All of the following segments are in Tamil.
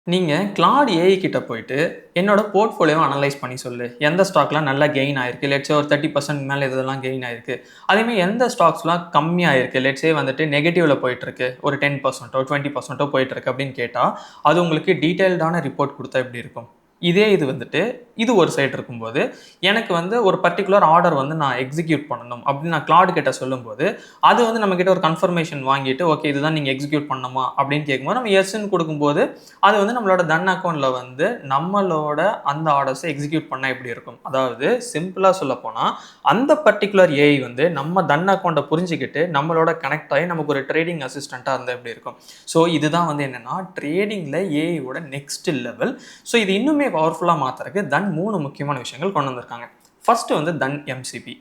நீங்க கிளாட் ஏஐ கிட்ட போயிட்டு, என்னோட போர்ட்ஃபோலியோவ அனலைஸ் பண்ணி சொல்லு. எந்த ஸ்டாக்லாம் நல்லா கெயின் ஆயிருக்கு. லெட்ஸ் சே ஒரு 30% மேல எதெல்லாம் கெயின் ஆயிருக்கு. அதேமாரி எந்த ஸ்டாக்ஸ்லாம் கம்மியா இருக்கு. லெட்ஸ் சே வந்துட்டு நெகட்டிவ்ல போயிட்டுருக்கு. ஒரு 10% 20% போயிட்டுருக்கு அப்படின்னு கேட்டா, அது உங்களுக்கு டீட்டெயில்டான ரிப்போர்ட் குடுத்தா எப்படி இருக்கும்? இதே இது வந்துட்டு, இது ஒரு சைடு இருக்கும்போது, எனக்கு வந்து ஒரு பர்ட்டிகுலர் ஆர்டர் வந்து நான் எக்ஸிக்யூட் பண்ணணும் அப்படின்னு நான் கிளாட் கிட்ட சொல்லும்போது, அது வந்து நம்மகிட்ட ஒரு கன்ஃபர்மேஷன் வாங்கிட்டு, ஓகே இதுதான் நீங்க எக்ஸிக்யூட் பண்ணணுமா? அப்படின்னு கேட்கும்போது, நம்ம எஸ்ன்னு குடுக்கும்போது, அது வந்து நம்மளோட தன் அக்கவுண்ட்ல வந்து நம்மளோட அந்த ஆர்டர்ஸ எக்ஸிக்யூட் பண்ணா எப்படி இருக்கும்? அதாவது சிம்பிளா சொல்லப்போனா, அந்த பர்ட்டிகுலர் ஏஐ வந்து நம்ம தன் அக்கவுண்ட்ட புரிஞ்சுகிட்டு, நம்மளோட கனெக்ட் ஆயி நமக்கு ஒரு ட்ரேடிங் அசிஸ்டன்ட்டா இருந்தா எப்படி இருக்கும்? ஸோ இதுதான் வந்து என்னன்னா, ட்ரேடிங்ல ஏஐ ஓட நெக்ஸ்ட் லெவல். ஸோ இது இன்னுமே பவர்ஃபுல்லா மாத்துறதுக்கு தன் 3 முக்கியமான விஷயங்கள் கொண்டு வந்திருக்காங்க. ஃபர்ஸ்ட் வந்து தன் எம்சிபி,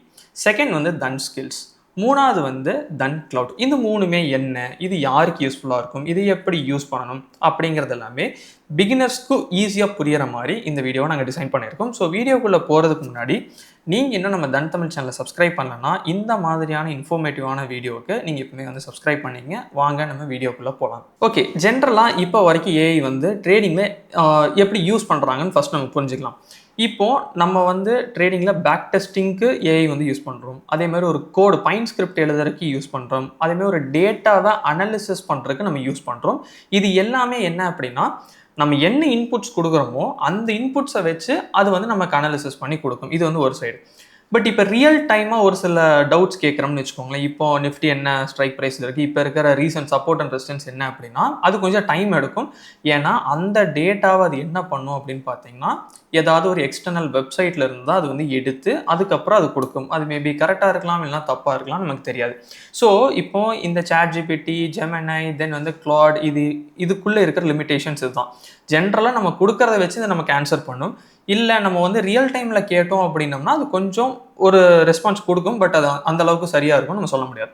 செகண்ட் வந்து தன் ஸ்கில்ஸ், மூணாவது வந்து தன் கிளவுட். இந்த மூணுமே என்ன? இது யாருக்கு யூஸ்ஃபுல்லா இருக்கும்? இதை எப்படி யூஸ் பண்ணணும்? அப்படிங்கிறது எல்லாமே பிகினர்ஸ்க்கு ஈஸியா புரியிற மாரி இந்த வீடியோவ நாங்க டிசைன் பண்ணியிருக்கோம். ஸோ வீடியோக்குள்ள போறதுக்கு முன்னாடி, நீங்க இன்னும் நம்ம தன் தமிழ் சேனல சப்ஸ்கிரைப் பண்ணலன்னா, இந்த மாதிரியான இன்ஃபர்மேட்டிவான வீடியோவுக்கு நீங்க இப்பவுமே வந்து சப்ஸ்கிரைப் பண்ணிக்கங்க. வாங்க நம்ம வீடியோக்குள்ள போலாம். ஓகே. ஜெனரலா இப்ப வரைக்கும் ஏஐ வந்து ட்ரேடிங்ல எப்படி யூஸ் பண்றாங்கன்னு ஃபர்ஸ்ட் நம்ம புரிஞ்சுக்கலாம். இப்போ நம்ம வந்து ட்ரேடிங்ல பேக் டெஸ்டிங்க்கு ஏஐ வந்து யூஸ் பண்றோம். அதே மாரி ஒரு கோட் பைன் ஸ்கிரிப்ட் எழுதுறதுக்கு யூஸ் பண்றோம். அதே மாரி ஒரு டேட்டாவ அனலிசிஸ் பண்றதுக்கு நம்ம யூஸ் பண்றோம். இது எல்லாமே என்ன அப்படின்னா, நம்ம என்ன இன்புட்ஸ் குடுக்குறோமோ, அந்த இன்புட்ஸ வச்சு அது வந்து நமக்கு அனலிசிஸ் பண்ணி குடுக்கும். இது வந்து ஒரு சைடு. பட் இப்ப ரியல் டைமா ஒரு சில டவுட்ஸ் கேட்குறோம்னு வச்சுக்கோங்களேன். இப்போ நிஃப்டி என்ன ஸ்ட்ரைக் பிரைஸ்ல இருக்கு? இப்ப இருக்கிற ரீசன்ட் சப்போர்ட் அண்ட் ரெசிஸ்டன்ஸ் என்ன அப்படின்னா, அது கொஞ்சம் டைம் எடுக்கும். ஏன்னா, அந்த டேட்டாவ அது என்ன பண்ணும் அப்படின்னு பார்த்தீங்கன்னா, ஏதாவது ஒரு எக்ஸ்டர்னல் வெப்சைட்ல இருந்து தான் அது வந்து எடுத்து, அதுக்கப்புறம் அது குடுக்கும். அது மேபி கரெக்ட்டா இருக்கலாம், இல்லனா தப்பா இருக்கலாம். நமக்கு தெரியாது. ஸோ, இப்போ இந்த ChatGPT, Gemini, தென் வந்து Claude இதுக்குள்ள இருக்கிற லிமிட்டேஷன்ஸ் இதுதான். ஜென்ரலா நம்ம குடுக்கறத வச்சு இது நமக்கு ஆன்சர் பண்ணும். இல்ல நம்ம வந்து ரியல் டைம்ல கேட்டோம் அப்படின்னம்னா, அது கொஞ்சம் ஒரு ரெஸ்பான்ஸ் குடுக்கும். பட் அது அந்த அளவுக்கு சரியா இருக்கும்னு நம்ம சொல்ல முடியாது.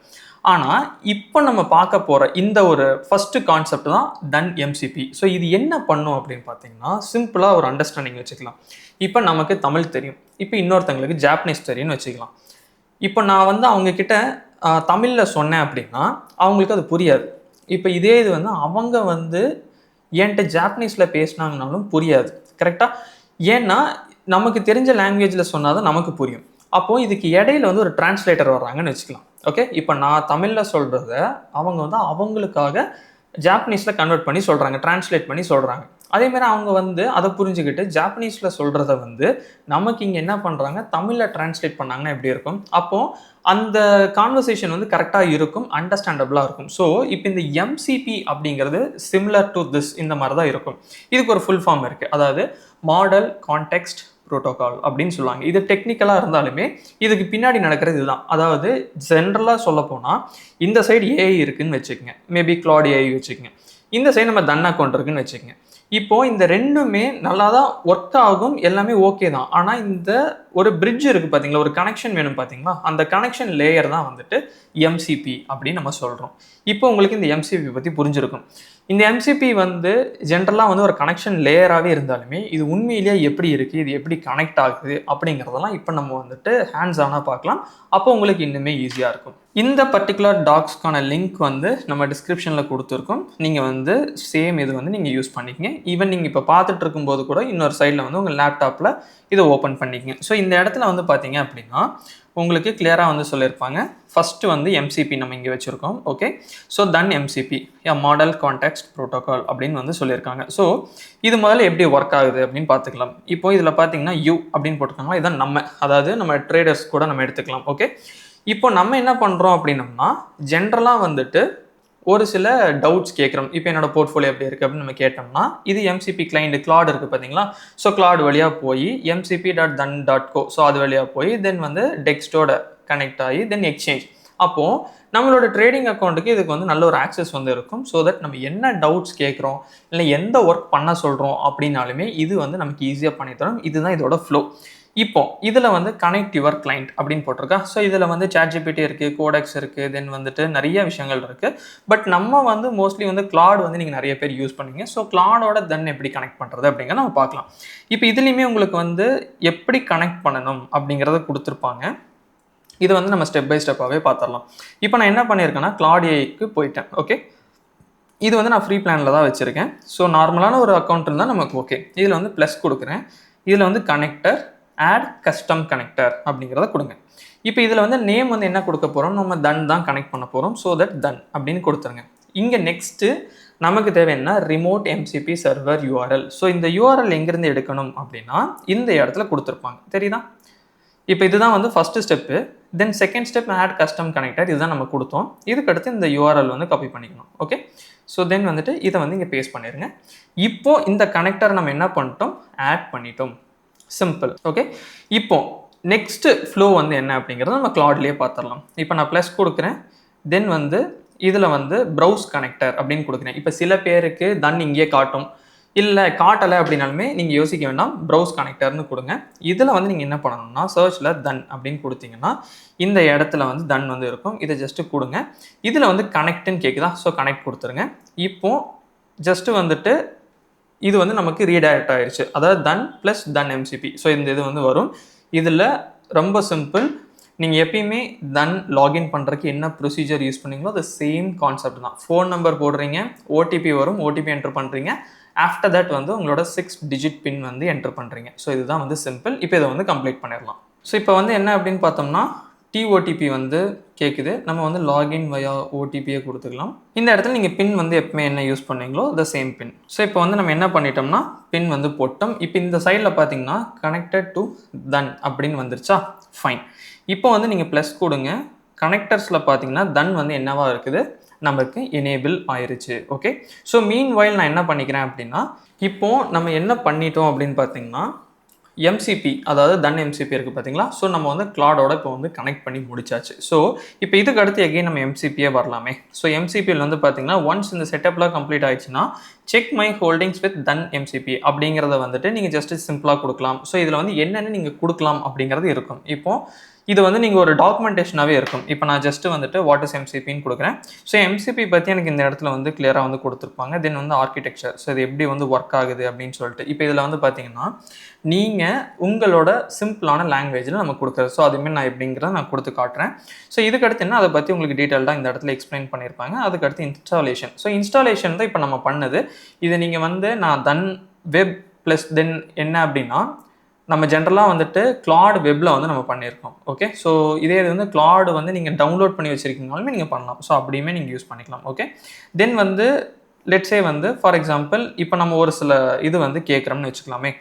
ஆனா, இப்ப நம்ம பார்க்க போற இந்த ஒரு ஃபர்ஸ்ட் கான்செப்ட் தான் தன் எம்சிபி. ஸோ இது என்ன பண்ணும் அப்படின்னு பார்த்தீங்கன்னா, சிம்பிளா ஒரு அண்டர்ஸ்டாண்டிங் வச்சுக்கலாம். இப்ப நமக்கு தமிழ் தெரியும். இப்ப இன்னொருத்தங்களுக்கு ஜாப்பனீஸ் தெரியும்னு வச்சுக்கலாம். இப்ப நான் வந்து அவங்க கிட்ட தமிழ்ல சொன்னேன் அப்படின்னா, அவங்களுக்கு அது புரியாது. இப்ப இதே இது வந்து அவங்க வந்து என்ட்ட ஜாப்பனீஸ்ல பேசினாங்கனாலும் புரியாது. கரெக்ட்டா? ஏன்னா, நமக்கு தெரிஞ்ச லாங்குவேஜ்ல சொன்னா தான் நமக்கு புரியும். அப்போ இதுக்கு இடையில வந்து ஒரு டிரான்ஸ்லேட்டர் வர்றாங்கன்னு வச்சுக்கலாம். ஓகே. இப்ப நான் தமிழ்ல சொல்றத அவங்க வந்து அவங்களுக்காக ஜாப்பனீஸ்ல கன்வெர்ட் பண்ணி சொல்றாங்க. டிரான்ஸ்லேட் பண்ணி சொல்றாங்க. அதே மாரி அவங்க வந்து அத புரிஞ்சுகிட்டு ஜாப்பனீஸ்ல சொல்றத வந்து நமக்கு இங்க என்ன பண்றாங்க, தமிழ்ல டிரான்ஸ்லேட் பண்ணாங்கன்னா எப்படி இருக்கும்? அப்போ அந்த கான்வர்சேஷன் வந்து கரெக்ட்டா இருக்கும். அண்டர்ஸ்டாண்டபிளா இருக்கும். ஸோ, இப்ப இந்த எம்சிபி அப்படிங்கிறது சிமிலர் டூ திஸ் இந்த மாரி தான் இருக்கும். இதுக்கு ஒரு ஃபுல் ஃபார்ம் இருக்கு. அதாவது மாடல் கான்டெக்ஸ்ட் புரோட்டோகால் அப்படின்னு சொல்லுவாங்க. இது டெக்னிக்கலா இருந்தாலுமே, இதுக்கு பின்னாடி நடக்கிறது இதுதான். அதாவது ஜெனரலா சொல்லப்போனா, இந்த சைடு ஏஐ இருக்குன்னு வச்சுக்கங்க. மேபி கிளாட் ஏஐ வச்சுக்கங்க. இந்த சைடு நம்ம தன் அக்கவுண்ட் இருக்குன்னு வச்சுக்கங்க. இப்போ இந்த 2மே நல்லா தான் ஒர்க் ஆகும். எல்லாமே ஓகே தான். ஆனா இந்த ஒரு பிரிட்ஜ் இருக்கு பார்த்தீங்களா? ஒரு கனெக்ஷன் வேணும் பார்த்தீங்களா? அந்த கனெக்ஷன் லேயர் தான் வந்துட்டு எம்சிபி அப்படின்னு நம்ம சொல்றோம். இப்போ உங்களுக்கு இந்த எம்சிபி பத்தி புரிஞ்சிருக்கும். இந்த எம்சிபி வந்து ஜென்ரலா வந்து ஒரு கனெக்ஷன் லேயராவே இருந்தாலுமே, இது உண்மையிலேயே எப்படி இருக்கு? இது எப்படி கனெக்ட் ஆகுது? அப்படிங்கிறதெல்லாம் இப்ப நம்ம வந்துட்டு ஹேண்ட்ஸ் ஆனா பார்க்கலாம். அப்போ உங்களுக்கு இன்னுமே ஈஸியா இருக்கும். இந்த பர்ட்டிகுலர் டாக்ஸ்க்கான லிங்க் வந்து நம்ம டிஸ்கிரிப்ஷன்ல குடுத்துருக்கோம். நீங்க வந்து சேம் இது வந்து நீங்க யூஸ் பண்ணிக்கங்க. ஈவன் நீங்க இப்ப பார்த்துட்டு இருக்கும்போது கூட இன்னொரு சைட்ல வந்து உங்க லேப்டாப்ல இத ஓப்பன் பண்ணிக்கங்க. ஸோ இந்த இடத்துல வந்து பார்த்தீங்க அப்படின்னா, உங்களுக்கு கிளியரா வந்து சொல்லியிருப்பாங்க. ஃபர்ஸ்ட் வந்து எம்சிபி நம்ம இங்க வச்சிருக்கோம். ஓகே. ஸோ தன் எம்சிபி மாடல் கான்டெக்ஸ்ட் புரோட்டோகால் அப்படின்னு வந்து சொல்லியிருக்காங்க. ஸோ இது முதல்ல எப்படி ஒர்க் ஆகுது அப்படின்னு பார்த்துக்கலாம். இப்போ இதுல பார்த்தீங்கன்னா அப்படின்னு போட்டிருக்காங்களா, இதான் நம்ம. அதாவது நம்ம ட்ரேடர்ஸ் கூட நம்ம எடுத்துக்கலாம். ஓகே. இப்போ நம்ம என்ன பண்றோம் அப்படின்னம்னா, ஜென்ரலா வந்துட்டு ஒரு சில டவுட்ஸ் கேட்குறோம். இப்போ என்னோட போர்ட்ஃபோலியோ எப்படி இருக்கு அப்படின்னு நம்ம கேட்டோம்னா, இது எம்சிபி கிளையன்ட் கிளாட் இருக்கு பார்த்தீங்களா? ஸோ கிளாட் வழியா போய் mcp.dun.co ஸோ அது வழியா போய் தென் வந்து டெக்ஸ்ட்டோட கனெக்ட் ஆகி தென் எக்ஸ்சேஞ்ச். அப்போ நம்மளோட ட்ரேடிங் அக்கவுண்ட்டுக்கு இதுக்கு வந்து நல்ல ஒரு ஆக்சஸ் வந்து இருக்கும். ஸோ தட் நம்ம என்ன டவுட்ஸ் கேட்குறோம், இல்ல எந்த ஒர்க் பண்ண சொல்றோம் அப்படின்னாலுமே இது வந்து நமக்கு ஈஸியா பண்ணி தரும். இதுதான் இதோட ஃப்ளோ. இப்போ இதுல வந்து கனெக்ட் யுவர் கிளையண்ட் அப்படின்னு போட்டிருக்கா. ஸோ இதுல வந்து ChatGPT இருக்கு, கோடெக்ஸ் இருக்கு, தென் வந்துட்டு நிறைய விஷயங்கள் இருக்கு. பட் நம்ம வந்து மோஸ்ட்லி வந்து கிளாட் வந்து நீங்க நிறைய பேர் யூஸ் பண்ணுவீங்க. ஸோ கிளாடோட தென் எப்படி கனெக்ட் பண்றது அப்படிங்கிறத நம்ம பார்க்கலாம். இப்போ இதுலயுமே உங்களுக்கு வந்து எப்படி கனெக்ட் பண்ணணும் அப்படிங்கிறத கொடுத்துருப்பாங்க. இது வந்து நம்ம ஸ்டெப் பை ஸ்டெப்பாவே பார்த்துடலாம். இப்போ நான் என்ன பண்ணியிருக்கேன்னா கிளாட் ஏஐக்கு போயிட்டேன். ஓகே. இது வந்து நான் ஃப்ரீ பிளானில் தான் வச்சுருக்கேன். ஸோ நார்மலான ஒரு அக்கௌண்ட் இருந்தால் நமக்கு ஓகே. இதில் வந்து ப்ளஸ் கொடுக்குறேன். இதில் வந்து கனெக்டர் ஆட் கஸ்டம் கனெக்டர் அப்படிங்கிறத கொடுங்க. இப்போ இதில் வந்து நேம் வந்து என்ன கொடுக்க போகிறோம், நம்ம தன் தான் கனெக்ட் பண்ண போகிறோம். ஸோ தட் தன் அப்படின்னு கொடுத்துருங்க. இங்கே நெக்ஸ்ட்டு நமக்கு தேவை என்ன, remote MCB server URL. So இந்த யூஆர்எல் எங்கேருந்து எடுக்கணும் அப்படின்னா இந்த இடத்துல கொடுத்துருப்பாங்க, தெரியுதா? இப்போ இதுதான் வந்து first step. Then second step add custom connector, இதுதான் நம்ம கொடுத்தோம். இதுக்கடுத்து இந்த யூஆர்எல் வந்து காப்பி பண்ணிக்கணும். ஓகே, ஸோ தென் வந்துட்டு இதை வந்து இங்கே பேஸ்ட் பண்ணிடுங்க. இப்போ இந்த கனெக்டர் நம்ம என்ன பண்ணிட்டோம், ஆட் பண்ணிட்டோம். சிம்பிள். ஓகே, இப்போ நெக்ஸ்ட் ஃப்ளோ வந்து என்ன அப்படிங்கிறத நம்ம கிளாட்லேயே பார்த்துடலாம். இப்போ நான் ப்ளஸ் கொடுக்குறேன். தென் வந்து இதில் வந்து ப்ரௌஸ் கனெக்டர் அப்படின்னு கொடுக்குறேன். இப்போ சில பேருக்கு தன் இங்கேயே காட்டும், இல்லை காட்டலை அப்படின்னாலுமே நீங்கள் யோசிக்க வேண்டாம், ப்ரௌஸ் கனெக்டர்னு கொடுங்க. இதில் வந்து நீங்கள் என்ன பண்ணணும்னா சர்ச்சில் தன் அப்படின்னு கொடுத்தீங்கன்னா இந்த இடத்துல வந்து தன் வந்து இருக்கும். இதை ஜஸ்ட்டு கொடுங்க. இதில் வந்து கனெக்ட்னு கேட்குதா, ஸோ கனெக்ட் கொடுத்துருங்க. இப்போது ஜஸ்ட்டு வந்துட்டு இது வந்து நமக்கு ரீடைரக்ட் ஆயிடுச்சு. அதாவது தன் ப்ளஸ் தன் எம்சிபி. ஸோ இந்த இது வந்து வரும். இதில் ரொம்ப சிம்பிள். நீங்கள் எப்பயுமே தன் லாகின் பண்ணுறதுக்கு என்ன ப்ரொசீஜர் யூஸ் பண்ணீங்களோ அது சேம் கான்செப்ட் தான். ஃபோன் நம்பர் போடுறீங்க, ஓடிபி வரும், ஓடிபி என்டர் பண்ணுறீங்க. ஆஃப்டர் தட் வந்து உங்களோட 6 டிஜிட் பின் வந்து என்டர் பண்ணுறீங்க. ஸோ இதுதான் வந்து சிம்பிள். இப்போ இதை வந்து கம்ப்ளீட் பண்ணிடலாம். ஸோ இப்போ வந்து என்ன அப்படின்னு பார்த்தோம்னா டிஓடிபி வந்து கேட்குது. நம்ம வந்து லாகின் வயா ஓடிபியை கொடுத்துக்கலாம். இந்த இடத்துல நீங்கள் பின் வந்து எப்பவுமே என்ன யூஸ் பண்ணீங்களோ த சேம் பின். ஸோ இப்போ வந்து நம்ம என்ன பண்ணிட்டோம்னா பின் வந்து போட்டோம். இப்போ இந்த சைடில் பார்த்தீங்கன்னா கனெக்டட் டு தன் அப்படின்னு வந்துருச்சா, ஃபைன். இப்போ வந்து நீங்கள் ப்ளஸ் கொடுங்க. கனெக்டர்ஸில் பார்த்தீங்கன்னா தன் வந்து என்னவா இருக்குது, நமக்கு எனேபிள் ஆயிருச்சு. ஓகே, ஸோ மீன் வைல் நான் என்ன பண்ணிக்கிறேன் அப்படின்னா இப்போது நம்ம என்ன பண்ணிட்டோம் அப்படின்னு பார்த்தீங்கன்னா எம்சிபி, அதாவது தன் எம்சிபி இருக்குது பார்த்தீங்களா. ஸோ நம்ம வந்து கிளாடோட இப்போ வந்து கனெக்ட் பண்ணி முடிச்சாச்சு. ஸோ இப்போ இதுக்கு அடுத்து எகைன் நம்ம எம்சிபியே வரலாமே. ஸோ எம்சிபியில் வந்து பார்த்தீங்கன்னா ஒன்ஸ் இந்த செட்டப்லாம் கம்ப்ளீட் ஆயிடுச்சுன்னா check my holdings with then MCP அப்படிங்கிறத வந்துட்டு நீங்கள் ஜஸ்ட் சிம்பிளாக கொடுக்கலாம். ஸோ இதில் வந்து என்னென்ன நீங்கள் கொடுக்கலாம் அப்படிங்கிறது இருக்கும். இப்போது இது வந்து நீங்கள் ஒரு டாக்குமெண்டேஷனாகவே இருக்கும். இப்போ நான் ஜஸ்ட்டு வந்துட்டு வாட் இஸ் எம்சிபின்னு கொடுக்குறேன். ஸோ எம்சிபி பற்றி எனக்கு இந்த இடத்துல வந்து கிளியராக வந்து கொடுத்துருப்பாங்க. தென் வந்து ஆர்கிடெக்சர், ஸோ இது எப்படி வந்து ஒர்க் ஆகுது அப்படின்னு சொல்லிட்டு. இப்போ இதில் வந்து பார்த்தீங்கன்னா நீங்கள் உங்களோட சிம்பிளான லாங்குவேஜில் நம்ம கொடுக்குறது. ஸோ அதுமாரி நான் எப்படிங்கிறத நான் கொடுத்து காட்டுறேன். ஸோ இதுக்கடுத்து என்ன, அதை பற்றி உங்களுக்கு டீட்டெயில்டாக இந்த இடத்துல எக்ஸ்பிளைன் பண்ணியிருப்பாங்க. அதுக்கடுத்து இன்ஸ்டாலேஷன். ஸோ இன்ஸ்டாலேஷன் தான் இப்போ நம்ம பண்ணது. இதை நீங்கள் வந்து நான் தன் வெப் ப்ளஸ் தென் என்ன அப்படின்னா நம்ம ஜென்ரலாக வந்துட்டு கிளாட் வெப்பில் வந்து நம்ம பண்ணியிருக்கோம். ஓகே, ஸோ இதே இது வந்து கிளாட் வந்து நீங்கள் டவுன்லோட் பண்ணி வச்சுருக்கீங்கனாலுமே நீங்கள் பண்ணலாம். ஸோ அப்படியுமே நீங்கள் யூஸ் பண்ணிக்கலாம். ஓகே, தென் வந்து லெட்ஸே வந்து ஃபார் எக்ஸாம்பிள் இப்போ நம்ம ஒரு சில இது வந்து கேட்குறோம்னு வச்சுக்கலாமே.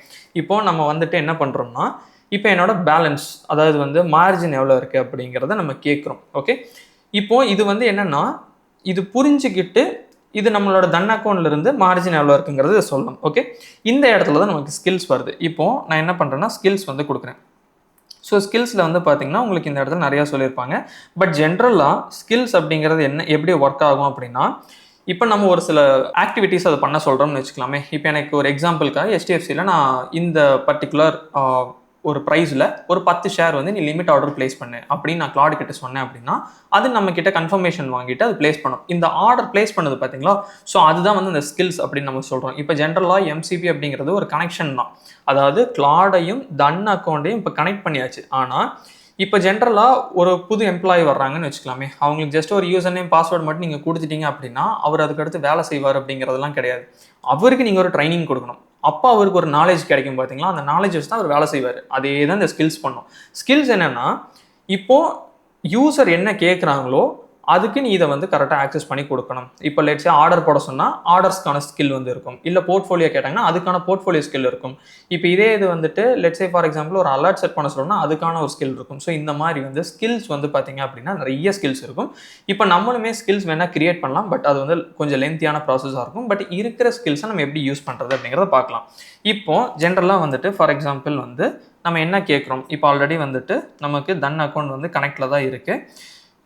இப்போது நம்ம வந்துட்டு என்ன பண்ணுறோம்னா இப்போ என்னோட பேலன்ஸ், அதாவது வந்து மார்ஜின் எவ்வளோ இருக்குது அப்படிங்கிறத நம்ம கேட்குறோம். ஓகே, இப்போது இது வந்து என்னென்னா இது புரிஞ்சுக்கிட்டு இது நம்மளோட தன் அக்கௌண்ட்லேருந்து மார்ஜின் எவ்வளோ இருக்குங்கிறது சொல்லணும். ஓகே, இந்த இடத்துல தான் நமக்கு ஸ்கில்ஸ் வருது. இப்போது நான் என்ன பண்ணுறேன்னா ஸ்கில்ஸ் வந்து கொடுக்குறேன். ஸோ ஸ்கில்ஸில் வந்து பார்த்தீங்கன்னா உங்களுக்கு இந்த இடத்துல நிறையா சொல்லியிருப்பாங்க. பட் ஜென்ரலாக ஸ்கில்ஸ் அப்படிங்கிறது என்ன எப்படி ஒர்க் ஆகும் அப்படின்னா இப்போ நம்ம ஒரு சில ஆக்டிவிட்டீஸ் அதை பண்ண சொல்கிறோம்னு வச்சுக்கலாமே. இப்போ எனக்கு ஒரு எக்ஸாம்பிளுக்காக HDFCயில் நான் இந்த பர்டிகுலர் ஒரு ப்ரைஸில் ஒரு 10 ஷேர் வந்து நீ லிமிட் ஆர்டர் ப்ளேஸ் பண்ணு அப்படின்னு நான் கிளாட் கிட்ட சொன்னேன் அப்படின்னா அது நம்ம கிட்ட கன்ஃபர்மேஷன் வாங்கிட்டு அது ப்ளேஸ் பண்ணும். இந்த ஆர்டர் ப்ளேஸ் பண்ணது பார்த்தீங்களா, ஸோ அதுதான் வந்து இந்த ஸ்கில்ஸ் அப்படின்னு நம்ம சொல்கிறோம். இப்போ ஜென்ரலாக எம்சிபி அப்படிங்கிறது ஒரு கனெக்ஷன் தான். அதாவது கிளாடையும் தன் அக்கௌண்ட்டையும் இப்போ கனெக்ட் பண்ணியாச்சு. ஆனால் இப்போ ஜென்ரலாக ஒரு புது எம்ப்ளாயி வர்றாங்கன்னு வச்சுக்கலாமே, அவங்களுக்கு ஜஸ்ட் ஒரு யூசர் நேம் பாஸ்வேர்டு மட்டும் நீங்கள் கொடுத்துட்டீங்க அப்படின்னா அவர் அதுக்கடுத்து வேலை செய்வார் அப்படிங்கிறதெல்லாம் கிடையாது. அவருக்கு நீங்கள் ஒரு ட்ரைனிங் கொடுக்கணும். அப்போ அவருக்கு ஒரு நாலேஜ் கிடைக்கும் பார்த்தீங்களா, அந்த நாலேஜ் வச்சு தான் அவர் வேலை செய்வார். அதே தான் இந்த ஸ்கில்ஸ் பண்ணும். ஸ்கில்ஸ் என்னென்னா இப்போது யூசர் என்ன கேட்குறாங்களோ அதுக்கு நீ இதை வந்து கரெக்டாக ஆக்சஸ் பண்ணி கொடுக்கணும். இப்போ லெட்ஸே ஆர்டர் போட சொன்னால் ஆர்டர்ஸ்க்கான ஸ்கில் வந்து இருக்கும். இல்லை போர்ட்ஃபோலியோ கேட்டாங்கன்னா அதுக்கான போர்ட்ஃபோலியோ ஸ்கில் இருக்கும். இப்போ இதே இது வந்துட்டு லெட்ஸே ஃபார் எக்ஸாம்பிள் ஒரு அலர்ட் செட் பண்ண சொல்லணும்னா அதுக்கான ஒரு ஸ்கில் இருக்கும். ஸோ இந்த மாதிரி வந்து ஸ்கில்ஸ் வந்து பார்த்தீங்க அப்படின்னா நிறைய ஸ்கில்ஸ் இருக்கும். இப்போ நம்மளுமே ஸ்கில்ஸ் வேணால் கிரியேட் பண்ணலாம். பட் அது வந்து கொஞ்சம் லென்த்தியான ப்ராசஸாக இருக்கும். பட் இருக்கிற ஸ்கில்ஸை நம்ம எப்படி யூஸ் பண்ணுறது அப்படிங்கிறத பார்க்கலாம். இப்போது ஜென்ரலாக வந்துட்டு ஃபார் எக்ஸாம்பிள் வந்து நம்ம என்ன கேட்குறோம், இப்போ ஆல்ரெடி வந்துட்டு நமக்கு தன் அக்கௌண்ட் வந்து கனெக்டில் தான் இருக்குது.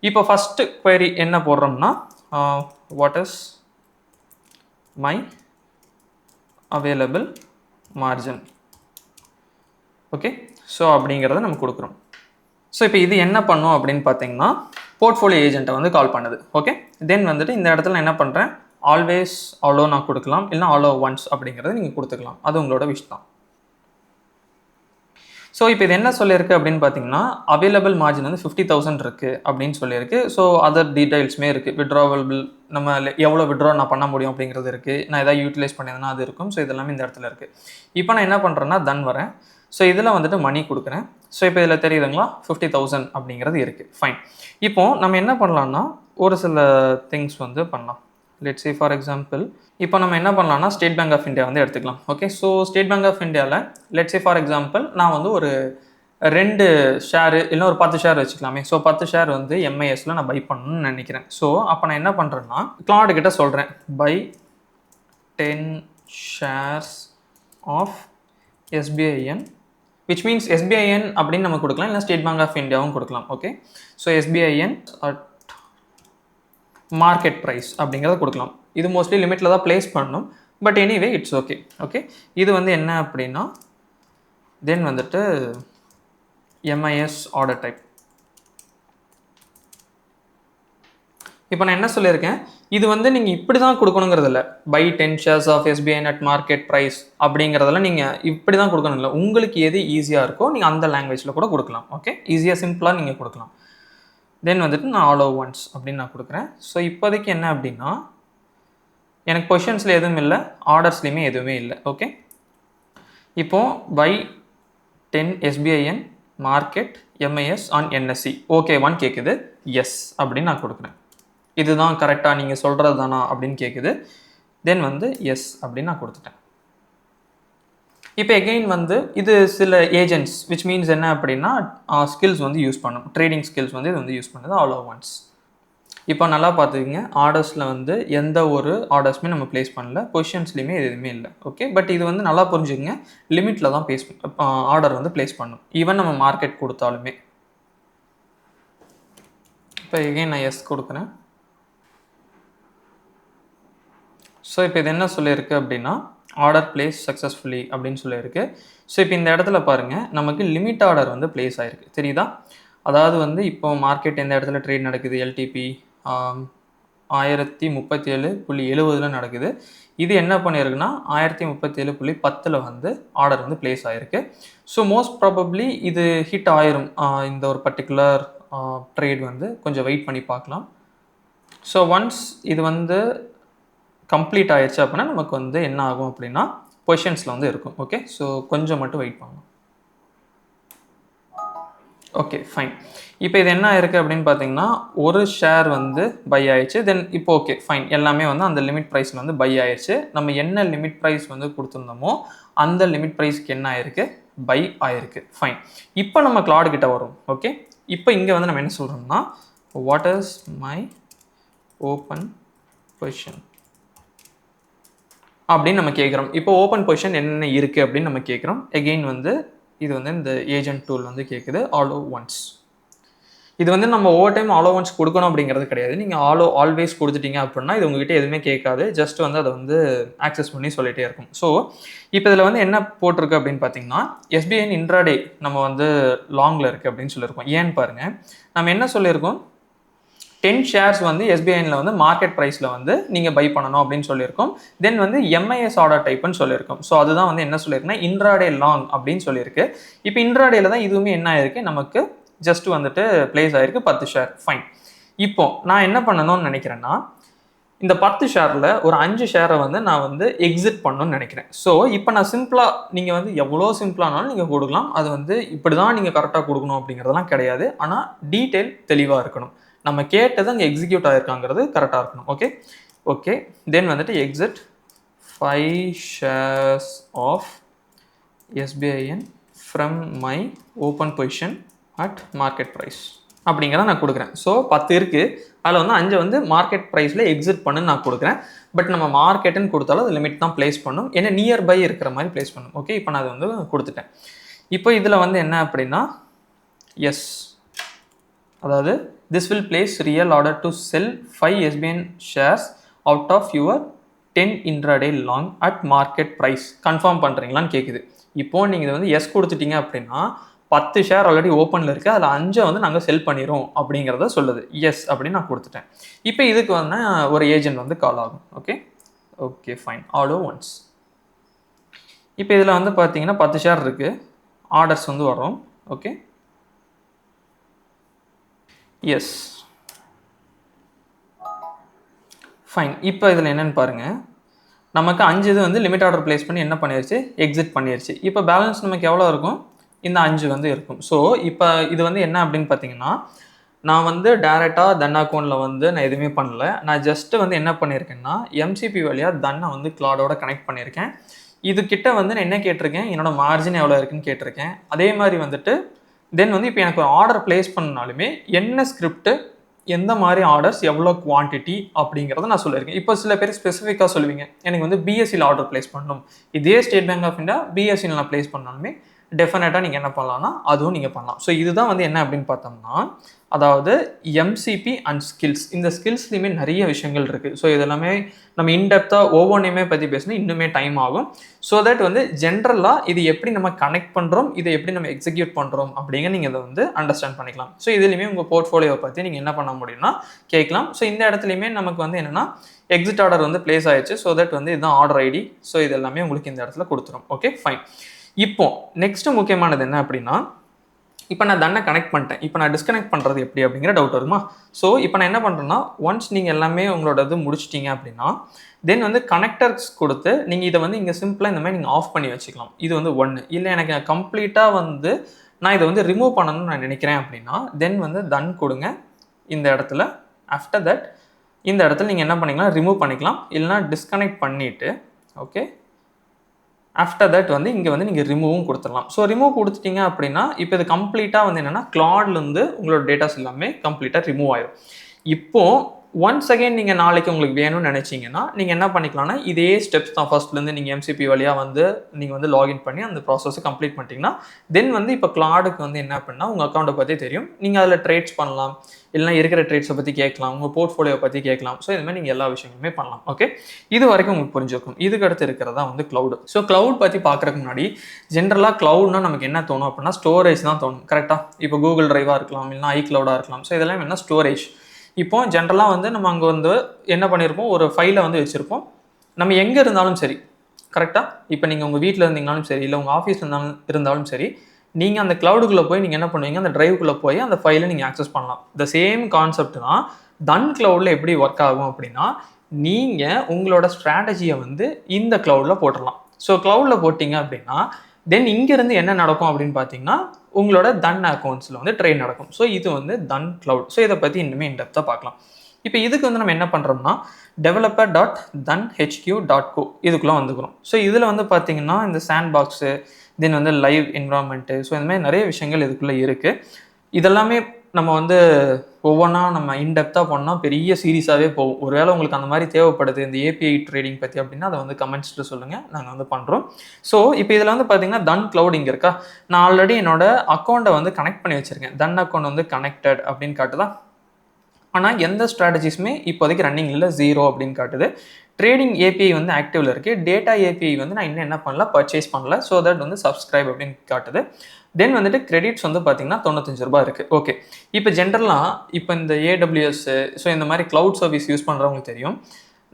இப்போ ஃபஸ்ட்டு குவரி என்ன போடுறோம்னா what is my available margin. Okay, so அப்படிங்கிறத நம்ம கொடுக்குறோம். ஸோ இப்போ இது என்ன பண்ணும் அப்படின்னு பார்த்தீங்கன்னா போர்ட்ஃபோலியோ ஏஜென்ட்டை வந்து கால் பண்ணுது. ஓகே, தென் வந்துட்டு இந்த இடத்துல நான் என்ன பண்ணுறேன், ஆல்வேஸ் அலோ நான் கொடுக்கலாம், இல்லைனா அலோ ஒன்ஸ் அப்படிங்கிறத நீங்கள் கொடுத்துக்கலாம். அது உங்களோட விஷ் தான். ஸோ இப்போ இது என்ன சொல்லியிருக்கு அப்படின்னு பார்த்தீங்கன்னா, அவைலபிள் மார்ஜின் வந்து 50,000 இருக்குது அப்படின்னு சொல்லியிருக்கு. ஸோ அதர் டீடைல்ஸுமே இருக்குது. வித்ட்ராவபிள் நம்ம எவ்வளோ வித்ட்ரா நான் பண்ண முடியும் அப்படிங்கிறது இருக்குது. நான் எதாவது யூட்டிலைஸ் பண்ணியிருந்தேன்னா அது இருக்கும். ஸோ இதெல்லாமே இந்த இடத்துல இருக்குது. இப்போ நான் என்ன பண்ணுறேன்னா தன் வரேன். ஸோ இதில் வந்துட்டு மணி கொடுக்குறேன். ஸோ இப்போ இதில் தெரியுதுங்களா 50,000 அப்படிங்கிறது இருக்குது. ஃபைன். இப்போது நம்ம என்ன பண்ணலான்னா ஒரு சில திங்ஸ் வந்து பண்ணலாம். லெட்ஸ் சே ஃபார் எக்ஸாம்பிள் இப்போ நம்ம என்ன பண்ணலாம்னா ஸ்டேட் பேங்க் ஆஃப் இந்தியா வந்து எடுத்துக்கலாம். Okay, so state bank of இந்தியாவில் லெட்ஸ் சே ஃபார் எக்ஸாம்பிள் நான் வந்து ஒரு 2 ஷேரு இல்லை ஒரு 10 ஷேர் வச்சுக்கலாமே. ஸோ 10 ஷேர் வந்து எம்ஐஎஸ்ல நான் பை பண்ணணும்னு நினைக்கிறேன். ஸோ அப்போ நான் என்ன பண்ணுறேன்னா கிளாட் கிட்ட சொல்கிறேன் buy 10 shares of SBIN, which means SBIN அப்படின்னு நம்ம கொடுக்கலாம், இல்லை ஸ்டேட் பேங்க் ஆஃப் இந்தியாவும் கொடுக்கலாம். Okay, so SBIN at market price அப்படிங்கிறத கொடுக்கலாம். இது மோஸ்ட்லி லிமிட்டில் தான் ப்ளேஸ் பண்ணணும். But anyway it's okay. Okay, இது வந்து என்ன அப்படின்னா தென் வந்துட்டு எம்ஐஎஸ் ஆர்டர் டைப். இப்போ நான் என்ன சொல்லியிருக்கேன், இது வந்து நீங்கள் இப்படி தான் கொடுக்கணுங்கிறது இல்லை. Buy 10 shares of SBI at market price அப்படிங்கிறதெல்லாம் நீங்கள் இப்படி தான் கொடுக்கணும் இல்லை. உங்களுக்கு எது ஈஸியாக இருக்கோ நீங்கள் அந்த லாங்குவேஜில் கூட கொடுக்கலாம். ஓகே, ஈஸியாக சிம்பிளாக நீங்கள் கொடுக்கலாம். தென் வந்துட்டு நான் ஆல் ஓவர் ஒன்ஸ் அப்படின்னு நான் கொடுக்குறேன். ஸோ இப்போதைக்கு என்ன அப்படின்னா எனக்கு பொசிஷன்ஸில் எதுவும் இல்லை, ஆர்டர்ஸ்லேயுமே எதுவுமே இல்லை. ஓகே, இப்போது buy 10 SBIN market MIS on NSC okay 1 கேட்குது. எஸ் அப்படின்னு நான் கொடுக்குறேன். இதுதான் கரெக்டாக நீங்கள் சொல்கிறது தானா அப்படின்னு கேட்குது. தென் வந்து எஸ் அப்படின்னு நான் கொடுத்துட்டேன். இப்போ எகெயின் வந்து இது சில ஏஜென்ட்ஸ் விச் மீன்ஸ் என்ன அப்படின்னா ஸ்கில்ஸ் வந்து யூஸ் பண்ணும், ட்ரேடிங் ஸ்கில்ஸ் வந்து இது வந்து யூஸ் பண்ணுது ஆல் ஓவர் ஒன்ஸ். இப்போ நல்லா பார்த்துக்கிங்க, ஆர்டர்ஸில் வந்து எந்த ஒரு ஆர்டர்ஸுமே நம்ம ப்ளேஸ் பண்ணல, பொசிஷன்ஸ்லையுமே எதுவுமே இல்லை. ஓகே, பட் இது வந்து நல்லா புரிஞ்சுக்கங்க, லிமிட்டில் தான் ஆர்டர் வந்து ப்ளேஸ் பண்ணும், ஈவன் நம்ம மார்க்கெட் கொடுத்தாலுமே. இப்போ எகெயின் நான் எஸ் கொடுக்குறேன். ஸோ இப்போ இது என்ன சொல்லியிருக்கு அப்படின்னா ஆர்டர் பிளேஸ் சக்ஸஸ்ஃபுல்லி அப்படின்னு சொல்லியிருக்கு. ஸோ இப்போ இந்த இடத்துல பாருங்கள், நமக்கு லிமிட் ஆர்டர் வந்து பிளேஸ் ஆகிருக்கு, தெரியுதா? அதாவது வந்து இப்போ மார்க்கெட் எந்த இடத்துல ட்ரேட் நடக்குது, எல்டிபி 1037.70 நடக்குது. இது என்ன பண்ணியிருக்குன்னா 1037.10 வந்து ஆர்டர் வந்து பிளேஸ் ஆகிருக்கு. ஸோ மோஸ்ட் ப்ராபப்ளி இது ஹிட் ஆயிரும். இந்த ஒரு பர்டிகுலர் ட்ரேட் வந்து கொஞ்சம் வெயிட் பண்ணி பார்க்கலாம். ஸோ ஒன்ஸ் இது வந்து கம்ப்ளீட் ஆயிடுச்சு அப்படின்னா நமக்கு வந்து என்ன ஆகும் அப்படின்னா பொசிஷன்ஸில் வந்து இருக்கும். ஓகே, ஸோ கொஞ்சம் மட்டும் வெயிட் பண்ணலாம். Okay fine. இப்போ இது என்ன இருக்குது அப்படின்னு பார்த்தீங்கன்னா ஒரு ஷேர் வந்து பை ஆயிடுச்சு. தென் இப்போ ஓகே ஃபைன், எல்லாமே வந்து அந்த லிமிட் ப்ரைஸில் வந்து பை ஆயிடுச்சு. நம்ம என்ன லிமிட் ப்ரைஸ் வந்து கொடுத்துருந்தோமோ அந்த லிமிட் ப்ரைஸ்க்கு என்ன ஆயிருக்கு, பை ஆயிருக்கு. ஃபைன். இப்போ நம்ம கிளாட் கிட்ட வரும். ஓகே, இப்போ இங்கே வந்து நம்ம என்ன சொல்கிறோம்னா what is my open position அப்படின்னு நம்ம கேட்குறோம். இப்போ ஓப்பன் பொசிஷன் என்னென்ன இருக்குது அப்படின்னு நம்ம கேட்குறோம். எகெயின் வந்து இது வந்து இந்த ஏஜென்ட் டூல் வந்து கேட்குது ஆல் ஓவர் ஒன்ஸ். இது வந்து நம்ம over time all over once கொடுக்கணும் அப்படிங்கிறது கிடையாது. நீங்கள் ஆல்வேஸ் கொடுத்துட்டீங்க அப்படின்னா இது உங்ககிட்ட எதுவுமே கேட்காது, ஜஸ்ட் வந்து அதை வந்து ஆக்சஸ் பண்ணி சொல்லிகிட்டே இருக்கும். ஸோ இப்போ இதில் வந்து என்ன போட்டிருக்கு அப்படின்னு பார்த்தீங்கன்னா எஸ்பிஐன் இன்ட்ராடே நம்ம வந்து லாங்கில் இருக்குது அப்படின்னு சொல்லியிருக்கோம். ஏன்னு பாருங்கள், நம்ம என்ன சொல்லியிருக்கோம், 10 ஷேர்ஸ் வந்து எஸ்பிஐனில் வந்து மார்க்கெட் ப்ரைஸில் வந்து நீங்கள் பை பண்ணணும் அப்படின்னு சொல்லியிருக்கோம். தென் வந்து எம்ஐஎஸ் ஆர்டர் டைப்னு சொல்லியிருக்கோம். ஸோ அதுதான் வந்து என்ன சொல்லியிருக்குன்னா இன்ட்ராடே லாங் அப்படின்னு சொல்லியிருக்கு. இப்போ இன்ட்ராடேல தான் இதுவுமே என்ன ஆயிருக்கு, நமக்கு ஜஸ்ட் வந்துட்டு பிளேஸ் ஆயிருக்கு 10 ஷேர். ஃபைன். இப்போ நான் என்ன பண்ணணும்னு நினைக்கிறேன்னா இந்த 10 ஷேரில் ஒரு 5 ஷேரை வந்து நான் வந்து எக்ஸிட் பண்ணணும்னு நினைக்கிறேன். ஸோ இப்போ நான் சிம்பிளாக நீங்கள் வந்து எவ்வளோ சிம்பிளானாலும் நீங்கள் கொடுக்கலாம். அது வந்து இப்படி தான் நீங்கள் கரெக்டாக கொடுக்கணும் அப்படிங்கிறதெல்லாம் கிடையாது. ஆனால் டீட்டெயில் தெளிவாக இருக்கணும். நம்ம கேட்டது அங்கே எக்ஸிக்யூட் ஆகிருக்காங்கிறது கரெக்டாக இருக்கணும். ஓகே ஓகே தென் வந்துட்டு exit 5 shares of SBIN from my open position at market price அப்படிங்கிறத நான் கொடுக்குறேன். ஸோ 10 இருக்குது, அதில் வந்து 5 வந்து மார்க்கெட் ப்ரைஸில் எக்ஸிட் பண்ணுன்னு நான் கொடுக்குறேன். பட் நம்ம மார்க்கெட்டுன்னு கொடுத்தாலும் அது லிமிட் தான் ப்ளேஸ் பண்ணும், ஏன்னா நியர்பை இருக்கிற மாதிரி ப்ளேஸ் பண்ணும். ஓகே, இப்போ நான் அதை வந்து கொடுத்துட்டேன். இப்போ இதில் வந்து என்ன அப்படின்னா எஸ், அதாவது this will place real order to sell 5 SBN shares out of your 10 intraday long at market price. Confirm பண்ணுறீங்களான்னு கேட்குது. இப்போது நீங்கள் இதை வந்து எஸ் கொடுத்துட்டீங்க அப்படின்னா 10 ஷேர் ஆல்ரெடி ஓப்பனில் இருக்குது, அதில் 5 வந்து நாங்கள் செல் பண்ணிடுறோம் அப்படிங்கிறத சொல்லுது. எஸ் அப்படின்னு நான் கொடுத்துட்டேன். இப்போ இதுக்கு வந்து ஒரு ஏஜென்ட் வந்து கால் ஆகும். Okay okay fine, all over once. இப்போ இதில் வந்து பார்த்தீங்கன்னா 10 ஷேர் இருக்குது, ஆர்டர்ஸ் வந்து வரும். Okay, yes, fine. இப்போ இதில் என்னென்னு பாருங்கள், நமக்கு 5 இது வந்து லிமிட் ஆர்டர் ப்ளேஸ் பண்ணி என்ன பண்ணிருச்சு, எக்ஸிட் பண்ணிருச்சு. இப்போ பேலன்ஸ் நமக்கு எவ்வளோ இருக்கும், இந்த 5 வந்து இருக்கும். ஸோ இப்போ இது வந்து என்ன அப்படின்னு பார்த்தீங்கன்னா, நான் வந்து டேரெக்டாக தன் அக்கௌண்ட்டில் வந்து நான் எதுவுமே பண்ணல. நான் ஜஸ்ட்டு வந்து என்ன பண்ணியிருக்கேன்னா, எம்சிபி வழியாக தன்னை வந்து கிளாடோட கனெக்ட் பண்ணியிருக்கேன். இது கிட்ட வந்து நான் என்ன கேட்டிருக்கேன், என்னோட மார்ஜின் எவ்வளோ இருக்குன்னு கேட்டிருக்கேன். அதே மாதிரி வந்துட்டு தென் வந்து இப்போ எனக்கு ஒரு ஆர்டர் ப்ளேஸ் பண்ணாலுமே என்ன ஸ்கிரிப்ட், எந்த மாதிரி ஆர்டர்ஸ், எவ்வளோ குவான்டிட்டி அப்படிங்கிறத நான் சொல்லியிருக்கேன். இப்போ சில பேர் ஸ்பெசிஃபிக்காக சொல்லுவீங்க, எனக்கு வந்து பிஎஸ்சியில் ஆர்டர் ப்ளேஸ் பண்ணணும், இதே ஸ்டேட் பேங்க் ஆஃப் இந்தியா பிஎஸ்சியில் நான் ப்ளேஸ் பண்ணாலுமே டெஃபினட்டாக நீங்கள் என்ன பண்ணலாம்னா அதுவும் நீங்கள் பண்ணலாம். ஸோ இதுதான் வந்து என்ன அப்படின்னு பார்த்தோம்னா, அதாவது எம்சிபி அண்ட் ஸ்கில்ஸ், இந்த ஸ்கில்ஸ்லையுமே நிறைய விஷயங்கள் இருக்குது. ஸோ இதெல்லாமே நம்ம இன்டெப்த்தாக ஒவ்வொன்றையுமே பற்றி பேசினா இன்னுமே டைம் ஆகும். ஸோ தட் வந்து ஜென்ரலாக இது எப்படி நம்ம கனெக்ட் பண்ணுறோம், இதை எப்படி நம்ம எக்ஸிக்யூட் பண்ணுறோம் அப்படிங்க நீங்கள் இதை வந்து அண்டர்ஸ்டாண்ட் பண்ணிக்கலாம். ஸோ இதுலையுமே உங்கள் போர்ட்ஃபோலியோவை பற்றி நீங்கள் என்ன பண்ண முடியும்னா கேட்கலாம். ஸோ இந்த இடத்துலையுமே நமக்கு வந்து என்னென்னா எக்ஸிட் ஆர்டர் வந்து பிளேஸ் ஆயிடுச்சு. ஸோ தட் வந்து இதுதான் ஆர்டர் ஐடி. ஸோ இது எல்லாமே உங்களுக்கு இந்த இடத்துல கொடுத்துரும். Okay, fine. இப்போ நெக்ஸ்ட் முக்கியமானது என்ன அப்படின்னா, இப்போ நான் தன்னை கனெக்ட் பண்ணிட்டேன். இப்போ நான் டிஸ்கனெக்ட் பண்ணுறது எப்படி அப்படிங்கிற டவுட் வருமா? ஸோ இப்போ நான் என்ன பண்ணுறேன்னா, ஒன்ஸ் நீங்கள் எல்லாமே உங்களோட இது முடிச்சிட்டிங்க அப்படின்னா, தென் வந்து கனெக்டர்ஸ் கொடுத்து நீங்கள் இதை வந்து இங்கே சிம்பிளாக இந்த மாதிரி நீங்கள் ஆஃப் பண்ணி வச்சுக்கலாம். இது வந்து ஒன்று. இல்லை எனக்கு கம்ப்ளீட்டாக வந்து நான் இதை வந்து ரிமூவ் பண்ணணும்னு நான் நினைக்கிறேன் அப்படின்னா, தென் வந்து தன் கொடுங்க இந்த இடத்துல. ஆஃப்டர் தட் இந்த இடத்துல நீங்கள் என்ன பண்ணிக்கலாம், ரிமூவ் பண்ணிக்கலாம். இல்லைனா டிஸ்கனெக்ட் பண்ணிவிட்டு, ஓகே, ஆஃப்டர் தட் வந்து இங்கே வந்து நீங்கள் ரிமூவும் கொடுத்துடலாம். ஸோ ரிமூவ் கொடுத்துட்டீங்க அப்படின்னா இப்போ இது கம்ப்ளீட்டாக வந்து என்னென்னா கிளாட்லேருந்து உங்களோட டேட்டாஸ் எல்லாமே கம்ப்ளீட்டாக ரிமூவ் ஆயிடும். இப்போது ஒன்ஸ் அகெயின் நீங்கள் நாளைக்கு உங்களுக்கு வேணும்னு நினச்சிங்கன்னா நீங்கள் என்ன பண்ணிக்கலாம்னா இதே ஸ்டெப்ஸ் தான். ஃபர்ஸ்ட்லேருந்து நீங்கள் எம்சிபி வழியாக வந்து நீங்கள் வந்து லாகின் பண்ணி அந்த ப்ராசஸை கம்ப்ளீட் பண்ணிட்டீங்கன்னா தென் வந்து இப்போ கிளாடுக்கு வந்து என்ன பண்ணால் உங்கள் அக்கௌண்ட்டை பற்றி தெரியும். நீங்கள் அதில் ட்ரேட்ஸ் பண்ணலாம், இல்லைனா இருக்கிற ட்ரேட்ஸை பற்றி கேட்கலாம், உங்கள் போர்ட்ஃபோலியோவை பற்றி கேட்கலாம். ஸோ இதுமாதிரி நீங்கள் எல்லா விஷயங்களுமே பண்ணலாம். ஓகே, இது வரைக்கும் உங்களுக்கு புரிஞ்சிருக்கும். இதுக்கு அடுத்து இருக்கிறதா வந்து க்ளவுட். ஸோ க்ளவுட் பற்றி பார்க்குறதுக்கு முன்னாடி ஜென்ரலாக க்ளவுட்னா நமக்கு என்ன தோணும் அப்படின்னா ஸ்டோரேஜ் தான் தோணும். கரெக்டாக? இப்போ கூகுள் ட்ரைவாக இருக்கலாம், இல்லைனா ஐக்ளவுடாக இருக்கலாம். ஸோ இதெல்லாம் என்ன ஸ்டோரேஜ். இப்போ ஜென்ரலாக வந்து நம்ம அங்கே வந்து என்ன பண்ணியிருப்போம், ஒரு ஃபைலை வந்து வச்சுருப்போம். நம்ம எங்கே இருந்தாலும் சரி, கரெக்டாக? இப்போ நீங்கள் உங்கள் வீட்டில் இருந்தீங்கனாலும் சரி, இல்லை உங்கள் ஆஃபீஸில் இருந்தாலும் சரி, நீங்கள் அந்த க்ளவுடுக்குள்ளே போய் நீங்கள் என்ன பண்ணுவீங்க, அந்த ட்ரைவுக்குள்ளே போய் அந்த ஃபைலை நீங்கள் ஆக்சஸ் பண்ணலாம். த சேம் கான்செப்ட் தான் தன் க்ளவுடில் எப்படி ஒர்க் ஆகும் அப்படின்னா, நீங்கள் உங்களோட ஸ்ட்ராட்டஜியை வந்து இந்த க்ளவுடில் போட்டுடலாம். ஸோ க்ளவுடில் போட்டிங்க அப்படின்னா தென் இங்கேருந்து என்ன நடக்கும் அப்படின்னு பார்த்தீங்கன்னா உங்களோட தன் அக்கௌண்ட்ஸில் வந்து ட்ரேட் நடக்கும். ஸோ இது வந்து தன் க்ளவுட். ஸோ இதை பற்றி இன்னுமே இன்டெப்த்தாக பார்க்கலாம். இப்போ இதுக்கு வந்து நம்ம என்ன பண்ணுறோம்னா developer.dunhq.co இதுக்குள்ளே வந்துக்கிறோம். ஸோ இதில் வந்து பார்த்தீங்கன்னா இந்த சாண்ட் பாக்ஸு, தென் வந்து லைவ் என்வரான்மெண்ட்டு, ஸோ இந்த மாதிரி நிறைய விஷயங்கள் இதுக்குள்ளே இருக்குது. இதெல்லாமே நம்ம வந்து ஒவ்வொன்றா நம்ம இன்டெப்த்தாக பண்ணால் பெரிய சீரீஸாகவே போகும். ஒருவேளை உங்களுக்கு அந்த மாதிரி தேவைப்படுது இந்த ஏபிஐ ட்ரேடிங் பற்றி அப்படின்னா அதை வந்து கமெண்ட்ஸில் சொல்லுங்கள், நாங்கள் வந்து பண்ணுறோம். ஸோ இப்போ இதில் வந்து பார்த்தீங்கன்னா தன் க்ளவுட் இங்கே இருக்கா. நான் ஆல்ரெடி என்னோட அக்கௌண்ட்டை வந்து கனெக்ட் பண்ணி வச்சுருக்கேன். தன் அக்கௌண்ட் வந்து கனெக்டட் அப்படின்னு காட்டுதா. ஆனால் எந்த ஸ்ட்ராட்டஜிஸுமே இப்போதைக்கு ரன்னிங் இல்லை, 0 அப்படின்னு காட்டுது. ட்ரேடிங் ஏபிஐ வந்து ஆக்டிவில் இருக்குது. டேட்டா ஏபிஐ வந்து நான் இன்னும் என்ன பண்ணல, பர்ச்சேஸ் பண்ணல. ஸோ தட் வந்து சப்ஸ்கிரைப் அப்படின்னு காட்டுது. தென் வந்துட்டு கிரெடிட்ஸ் வந்து பார்த்தீங்கன்னா ₹95 இருக்குது. ஓகே, இப்போ ஜென்ரலாக இப்போ இந்த AWS, ஸோ இந்த மாதிரி க்ளவுட் சர்வீஸ் யூஸ் பண்ணுறவங்களுக்கு தெரியும்,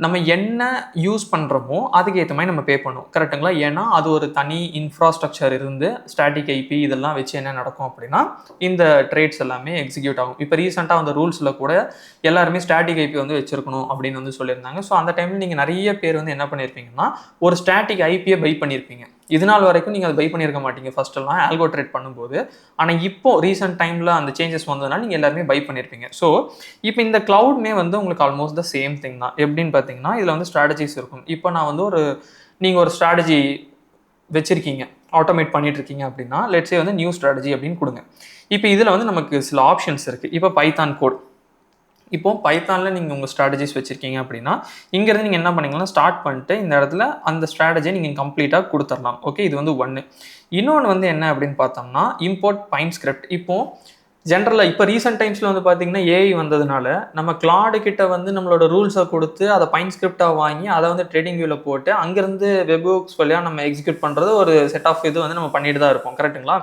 நம்ம என்ன யூஸ் பண்ணுறோமோ அதுக்கு ஏற்ற மாதிரி நம்ம பே பண்ணுவோம். கரெக்டுங்களா? ஏன்னா அது ஒரு தனி இன்ஃப்ராஸ்ட்ரக்சர் இருந்து ஸ்டாட்டிக் ஐபி இதெல்லாம் வச்சு என்ன நடக்கும் அப்படின்னா இந்த ட்ரேட்ஸ் எல்லாமே எக்ஸிக்யூட் ஆகும். இப்போ ரீசெண்டாக அந்த ரூல்ஸில் கூட எல்லாருமே ஸ்டாட்டிக் ஐபி வந்து வச்சிருக்கணும் அப்படின்னு வந்து சொல்லியிருந்தாங்க. ஸோ அந்த டைமில் நீங்கள் நிறைய பேர் வந்து என்ன பண்ணியிருப்பீங்கன்னா ஒரு ஸ்டாட்டிக் ஐபியை பை பண்ணியிருப்பீங்க. இது நாள் வரைக்கும் நீங்கள் அதை பை பண்ணியிருக்க மாட்டீங்க ஃபர்ஸ்ட்டெல்லாம் ஆல்கோ ட்ரேட் பண்ணும்போது. ஆனால் இப்போ ரீசெண்ட் டைமில் அந்த சேஞ்சஸ் வந்ததுனால நீங்கள் எல்லாருமே பை பண்ணியிருப்பீங்க. ஸோ இப்போ இந்த க்ளவுட்மே வந்து உங்களுக்கு ஆல்மோஸ்ட் த சேம் திங் தான். எப்படின்னு பார்த்தீங்கன்னா இதில் வந்து ஸ்ட்ராட்டஜிஸ் இருக்கும். இப்போ நான் வந்து நீங்கள் ஒரு ஸ்ட்ராட்டஜி வச்சுருக்கீங்க, ஆட்டோமேட் பண்ணிட்டு இருக்கீங்க அப்படின்னா லெட்ஸே வந்து நியூ ஸ்ட்ராட்டஜி அப்படின்னு கொடுங்க. இப்போ இதில் வந்து நமக்கு சில ஆப்ஷன்ஸ் இருக்குது. இப்போ பைத்தான் கோட், இப்போ பைத்தானில் நீங்கள் உங்கள் ஸ்ட்ராட்டஜிஸ் வச்சுருக்கீங்க அப்படின்னா இங்கேருந்து நீங்கள் என்ன பண்ணிங்கன்னா ஸ்டார்ட் பண்ணிட்டு இந்த இடத்துல அந்த ஸ்ட்ராட்டஜியை நீங்கள் கம்ப்ளீட்டாக கொடுத்துடலாம். ஓகே, இது வந்து ஒன்று. இன்னொன்று வந்து என்ன அப்படின்னு பார்த்தோம்னா இம்போர்ட் பைன் ஸ்கிரிப்ட். இப்போது ஜென்ரலாக இப்போ ரீசெண்ட் டைம்ஸில் வந்து பார்த்தீங்கன்னா ஏஐ வந்ததுனால நம்ம கிளாடு கிட்ட வந்து நம்மளோட ரூல்ஸை கொடுத்து அதை பைன் ஸ்கிரிப்டாக வாங்கி அதை வந்து ட்ரேடிங் வியூவில் போட்டு அங்கேருந்து வெப் புக்ஸ் வழியாக நம்ம எக்ஸிக்யூட் பண்ணுறது ஒரு செட் ஆஃப் இது வந்து நம்ம பண்ணிட்டு தான் இருப்போம். கரெக்டுங்களா?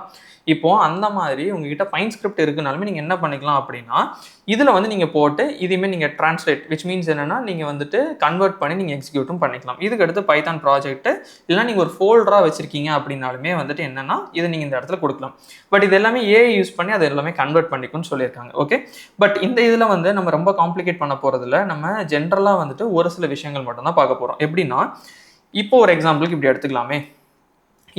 இப்போ அந்த மாதிரி உங்ககிட்ட ஃபைன் ஸ்கிரிப்ட் இருக்குனாலுமே நீங்கள் என்ன பண்ணிக்கலாம் அப்படின்னா இதில் வந்து நீங்கள் போட்டு இதையுமே நீங்கள் ட்ரான்ஸ்லேட் விச் மீன்ஸ் என்னென்னா நீங்கள் வந்துட்டு கன்வெர்ட் பண்ணி நீங்கள் எக்ஸிக்யூட்டும் பண்ணிக்கலாம். இதுக்கு அடுத்து பைத்தான் ப்ராஜெக்ட் இல்லை நீங்கள் ஒரு ஃபோல்டராக வச்சிருக்கீங்க அப்படின்னாலுமே வந்துட்டு என்னென்னா இதை நீங்கள் இந்த இடத்துல கொடுக்கலாம். பட் இது எல்லாமே ஏஐ யூஸ் பண்ணி அதை எல்லாமே கன்வெர்ட் பண்ணிக்கும்னு சொல்லியிருக்காங்க. ஓகே, பட் இந்த இதில் வந்து நம்ம ரொம்ப காம்ப்ளிகேட் பண்ண போகிறதில்ல. நம்ம ஜென்ரலாக வந்துட்டு ஒரு சில விஷயங்கள் மட்டும்தான் பார்க்க போகிறோம். எப்படின்னா இப்போ ஒரு எக்ஸாம்பிளுக்கு இப்படி எடுத்துக்கலாமே,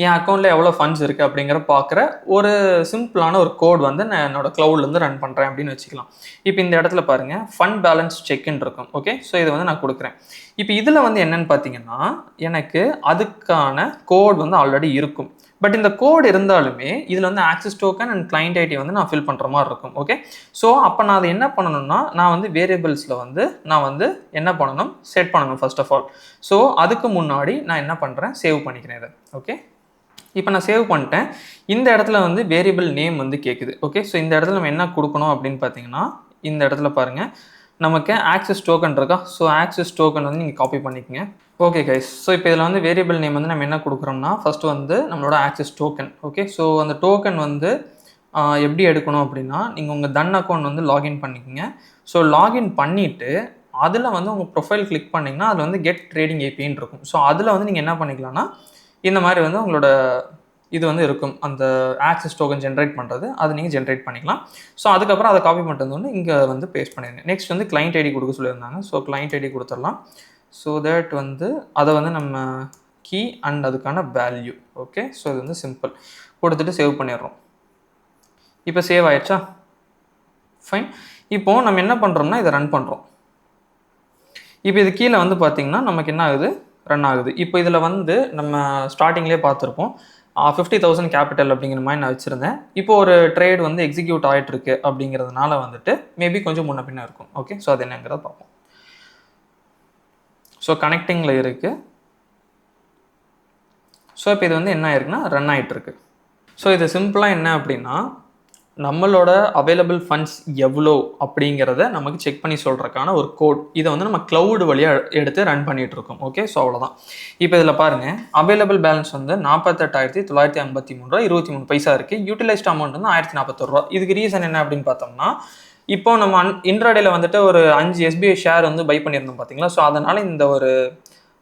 என் அக்கௌண்ட்டில் எவ்வளோ ஃபண்ட்ஸ் இருக்குது அப்படிங்கிற பார்க்குற ஒரு சிம்பிளான ஒரு கோட் வந்து நான் என்னோட க்ளவுட்லேருந்து ரன் பண்ணுறேன் அப்படின்னு வச்சுக்கலாம். இப்போ இந்த இடத்துல பாருங்கள் ஃபண்ட் பேலன்ஸ் செக்ன்னு இருக்கும். ஓகே, ஸோ இதை வந்து நான் கொடுக்குறேன். இப்போ இதில் வந்து என்னென்னு பார்த்தீங்கன்னா எனக்கு அதுக்கான கோட் வந்து ஆல்ரெடி இருக்கும். பட் இந்த கோட் இருந்தாலுமே இதில் வந்து access token and client ID வந்து நான் ஃபில் பண்ணுற மாதிரி இருக்கும். ஓகே, ஸோ அப்போ நான் அதை என்ன பண்ணணும்னா நான் வந்து வேரியபிள்ஸில் வந்து நான் வந்து என்ன பண்ணணும் செட் பண்ணணும் ஃபர்ஸ்ட் ஆஃப் ஆல். ஸோ அதுக்கு முன்னாடி நான் என்ன பண்ணுறேன் சேவ் பண்ணிக்கிறேன் இதை. ஓகே, இப்போ நான் சேவ் பண்ணிட்டேன். இந்த இடத்துல வந்து வேரியபிள் நேம் வந்து கேட்குது. ஓகே, ஸோ இந்த இடத்துல நம்ம என்ன கொடுக்கணும் அப்படின்னு பார்த்தீங்கன்னா இந்த இடத்துல பாருங்கள் நமக்கு ஆக்சஸ் டோக்கன் இருக்கா. ஸோ ஆக்சஸ் டோக்கன் வந்து நீங்கள் காப்பி பண்ணிக்கங்க. ஓகே கைஸ், ஸோ இப்போ இதில் வந்து வேரியபிள் நேம் வந்து நம்ம என்ன கொடுக்குறோம்னா ஃபஸ்ட்டு வந்து நம்மளோட ஆக்சஸ் டோக்கன். ஓகே, ஸோ அந்த டோக்கன் வந்து எப்படி எடுக்கணும் அப்படின்னா நீங்கள் உங்கள் தன் அக்கௌண்ட் வந்து லாகின் பண்ணிக்கோங்க. ஸோ லாகின் பண்ணிவிட்டு அதில் வந்து உங்கள் ப்ரொஃபைல் கிளிக் பண்ணிங்கன்னா அதில் வந்து கெட் ட்ரேடிங் ஏபின்னு இருக்கும். ஸோ அதில் வந்து நீங்கள் என்ன பண்ணிக்கலாம்னா இந்த மாதிரி வந்து உங்களோட இது வந்து இருக்கும் அந்த ஆக்சஸ் டோக்கன் ஜென்ரேட் பண்ணுறது, அது நீங்கள் ஜென்ரேட் பண்ணிக்கலாம். ஸோ அதுக்கப்புறம் அதை காப்பி பண்ணிட்டு வந்து இங்கே வந்து பேஸ்ட் பண்ணிடுங்க. நெக்ஸ்ட் வந்து கிளைண்ட் ஐடி கொடுக்க சொல்லியிருந்தாங்க. ஸோ கிளைண்ட் ஐடி கொடுத்துடலாம். ஸோ தட் வந்து அதை வந்து நம்ம கீ அண்ட் அதுக்கான வேல்யூ. ஓகே, ஸோ இது வந்து சிம்பிள் கொடுத்துட்டு சேவ் பண்ணிடுறோம். இப்போ சேவ் ஆயிடுச்சா, ஃபைன். இப்போது நம்ம என்ன பண்ணுறோம்னா இதை ரன் பண்ணுறோம். இப்போ இது கீழே வந்து பார்த்திங்கன்னா நமக்கு என்ன ஆகுது ரன் ஆகுது. இப்போ இதில் வந்து நம்ம ஸ்டார்டிங்லேயே பார்த்துருப்போம் 50,000 கேபிட்டல் அப்படிங்கிற மாதிரி நான் வச்சுருந்தேன். இப்போ ஒரு ட்ரேட் வந்து எக்ஸிக்யூட் ஆகிட்டுருக்கு அப்படிங்கிறதுனால வந்துட்டு மேபி கொஞ்சம் முன்ன பின்ன இருக்கும். ஓகே, ஸோ அது என்னங்கிறத பார்ப்போம். ஸோ கனெக்டிங்கில் இருக்குது. ஸோ இப்போ இது வந்து என்ன ஆயிருக்குன்னா ரன் ஆகிட்டுருக்கு. ஸோ இது சிம்பிளாக என்ன அப்படின்னா நம்மளோட அவைலபிள் ஃபண்ட்ஸ் எவ்வளோ அப்படிங்கிறத நமக்கு செக் பண்ணி சொல்கிறதுக்கான ஒரு கோட். இதை வந்து நம்ம க்ளவுட் வழியாக எடுத்து ரன் பண்ணிகிட்ருக்கோம். ஓகே, ஸோ அவ்வளோதான். இப்போ இதில் பாருங்கள் அவைலபிள் பேலன்ஸ் வந்து 48,953 ரூபா 23 பைசா இருக்குது. யூட்டிலைஸ்ட் அமௌண்ட் வந்து 1041 ரூபா. இதுக்கு ரீசன் என்ன அப்படின்னு பார்த்தோம்னா இப்போ நம்ம இன்ட்ராடேல வந்துட்டு ஒரு 5 SBI ஷேர் வந்து பை பண்ணியிருந்தோம் பார்த்தீங்களா. ஸோ அதனால் இந்த ஒரு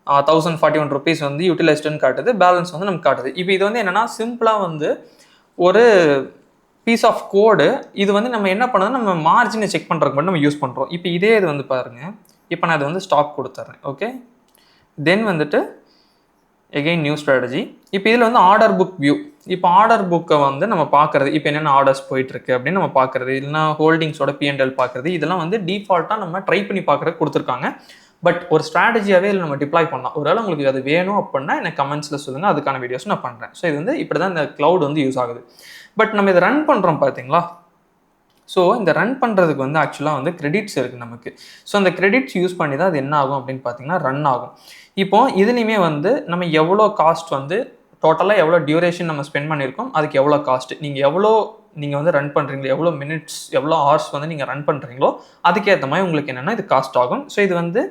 1041 ருபீஸ் வந்து யூட்டிலைஸ்டுன்னு காட்டுது, பேலன்ஸ் வந்து நமக்கு காட்டுது. இப்போ இது வந்து என்னென்னா சிம்பிளாக வந்து ஒரு பீஸ் ஆஃப் கோடு. இது வந்து நம்ம என்ன பண்ணணும் நம்ம மார்ஜினை செக் பண்ணுறதுக்கு மட்டும் நம்ம யூஸ் பண்ணுறோம். இப்போ இதே இது வந்து பாருங்கள், இப்போ நான் இது வந்து ஸ்டாப் கொடுத்துட்றேன். ஓகே, தென் வந்துட்டு எகெயின் நியூ ஸ்ட்ராட்டஜி. இப்போ இதில் வந்து ஆர்டர் புக் வியூ. இப்போ ஆர்டர் புக்கை வந்து நம்ம பார்க்குறது இப்போ என்னென்ன ஆர்டர்ஸ் போயிட்டுருக்கு அப்படின்னு நம்ம பார்க்குறது, இல்லைனா ஹோல்டிங்ஸோட P&L பார்க்குறது, இதெல்லாம் வந்து டிஃபால்ட்டாக நம்ம ட்ரை பண்ணி பார்க்குறதுக்கு கொடுத்துருக்காங்க. பட் ஒரு ஸ்ட்ராட்டஜியாகவே இதில் நம்ம டிப்ளாய் பண்ணலாம். ஒருவேளை உங்களுக்கு அது வேணும் அப்படின்னா எனக்கு கமெண்ட்ஸில் சொல்லுங்கள், அதுக்கான வீடியோஸ் நான் பண்ணுறேன். ஸோ இது வந்து இப்படி தான் இந்த க்ளவுட் வந்து யூஸ் ஆகுது. பட் நம்ம இதை ரன் பண்ணுறோம் பார்த்தீங்களா. ஸோ இந்த ரன் பண்ணுறதுக்கு வந்து ஆக்சுவலாக வந்து கிரெடிட்ஸ் இருக்குது நமக்கு. ஸோ அந்த கிரெடிட்ஸ் யூஸ் பண்ணி தான் அது என்ன ஆகும் அப்படின்னு பார்த்தீங்கன்னா ரன் ஆகும். இப்போ இதுலேயுமே வந்து நம்ம எவ்வளோ காஸ்ட் வந்து டோட்டலாக எவ்வளோ டியூரேஷன் நம்ம ஸ்பெண்ட் பண்ணியிருக்கோம், அதுக்கு எவ்வளோ காஸ்ட், நீங்கள் வந்து ரன் பண்ணுறீங்களோ எவ்வளோ மினிட்ஸ் எவ்வளோ ஹவர்ஸ் வந்து நீங்கள் ரன் பண்ணுறீங்களோ அதுக்கேற்ற மாதிரி உங்களுக்கு என்னென்னா இது காஸ்ட் ஆகும். ஸோ இது வந்து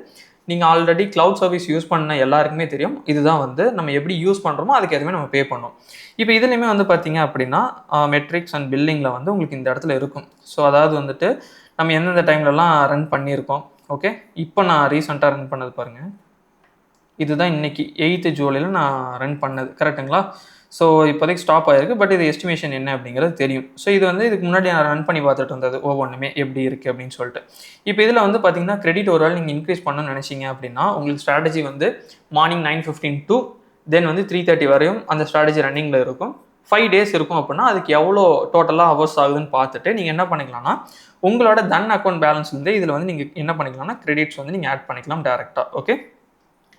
நீங்கள் ஆல்ரெடி க்ளவுட் சர்வீஸ் யூஸ் பண்ண எல்லாருக்குமே தெரியும். இதுதான் வந்து நம்ம எப்படி யூஸ் பண்ணுறோமோ அதுக்கேற்ற மாதிரி நம்ம பே பண்ணோம். இப்போ இதுலேயுமே வந்து பார்த்தீங்க அப்படின்னா மெட்ரிக்ஸ் அண்ட் பில்லிங்கில் வந்து உங்களுக்கு இந்த இடத்துல இருக்கும். ஸோ அதாவது வந்துட்டு நம்ம எந்தெந்த டைம்லலாம் ரன் பண்ணியிருக்கோம். ஓகே, இப்போ நான் ரீசெண்டாக ரன் பண்ணது பாருங்கள், இதுதான் இன்றைக்கி 8th ஜூலையில் நான் ரன் பண்ணது, கரெக்டுங்களா. ஸோ இப்போதைக்கு ஸ்டாப் ஆகிருக்கு. பட் இது எஸ்டிமேஷன் என்ன அப்படிங்கிறது தெரியும். ஸோ இது வந்து இதுக்கு முன்னாடி நான் ரன் பண்ணி பார்த்துட்டு இருந்தது ஒவ்வொன்றுமே எப்படி இருக்குது அப்படின்னு சொல்லிட்டு. இப்போ இதில் வந்து பார்த்தீங்கன்னா கிரெடிட் ஒரு வேளை நீங்கள் இன்க்ரீஸ் பண்ணணும்னு நினச்சிங்க அப்படின்னா உங்களுக்கு ஸ்ட்ராட்டஜி வந்து மார்னிங் 9:15 to தென் வந்து 3:30 வரையும் அந்த ஸ்ட்ராட்டஜி ரன்னிங்கில் இருக்கும். 5 days இருக்கும் அப்படின்னா அதுக்கு எவ்வளோ டோட்டலாக ஹவர்ஸ் ஆகுதுன்னு பார்த்துட்டு நீங்கள் என்ன பண்ணிக்கலாம்னா உங்களோட தன் அக்கௌண்ட் பேலன்ஸ் வந்து இதில் வந்து நீங்கள் என்ன பண்ணிக்கலாம்னா கிரெடிட்ஸ் வந்து நீங்கள் ஆட் பண்ணிக்கலாம் டேரெக்டாக. ஓகே,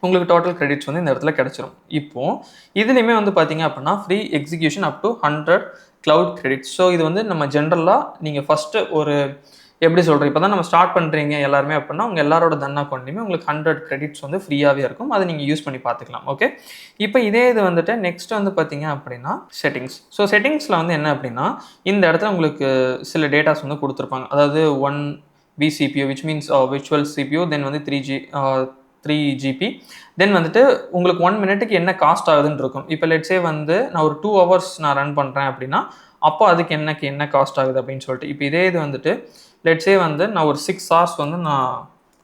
உங்களுக்கு டோட்டல் கிரெடிட்ஸ் வந்து இந்த இடத்துல கிடச்சிரும். இப்போது இதுலேயுமே வந்து பார்த்தீங்க அப்படின்னா free execution up to 100 cloud credits. So இது வந்து நம்ம ஜென்ரலாக நீங்கள் ஃபஸ்ட்டு ஒரு எப்படி சொல்கிறேன், இப்போ தான் நம்ம ஸ்டார்ட் பண்ணுறீங்க எல்லாருமே அப்படின்னா உங்கள் எல்லாரோட தன் அக்கௌண்ட்லையுமே உங்களுக்கு 100 கிரெடிட்ஸ் வந்து ஃப்ரீயாகவே இருக்கும். அதை நீங்கள் யூஸ் பண்ணி பார்த்துக்கலாம். ஓகே, இப்போ இதே இது வந்துட்டு நெக்ஸ்ட் வந்து பார்த்தீங்க அப்படின்னா செட்டிங்ஸ். ஸோ செட்டிங்ஸில் வந்து என்ன அப்படின்னா இந்த இடத்துல உங்களுக்கு சில டேட்டாஸ் வந்து கொடுத்துருப்பாங்க. அதாவது 1 vCPU which means virtual CPU, தென் வந்து 3 GB, தென் வந்துட்டு உங்களுக்கு 1 மினிட்டுக்கு என்ன காஸ்ட் ஆகுதுன்னு இருக்கும். இப்போ லெட்ஸே வந்து நான் ஒரு 2 hours நான் ரன் பண்ணுறேன் அப்படின்னா அப்போ அதுக்கு என்ன காஸ்ட் ஆகுது அப்படின்னு சொல்லிட்டு. இப்போ இதே இது வந்துட்டு லெட்ஸே வந்து நான் ஒரு 6 hours வந்து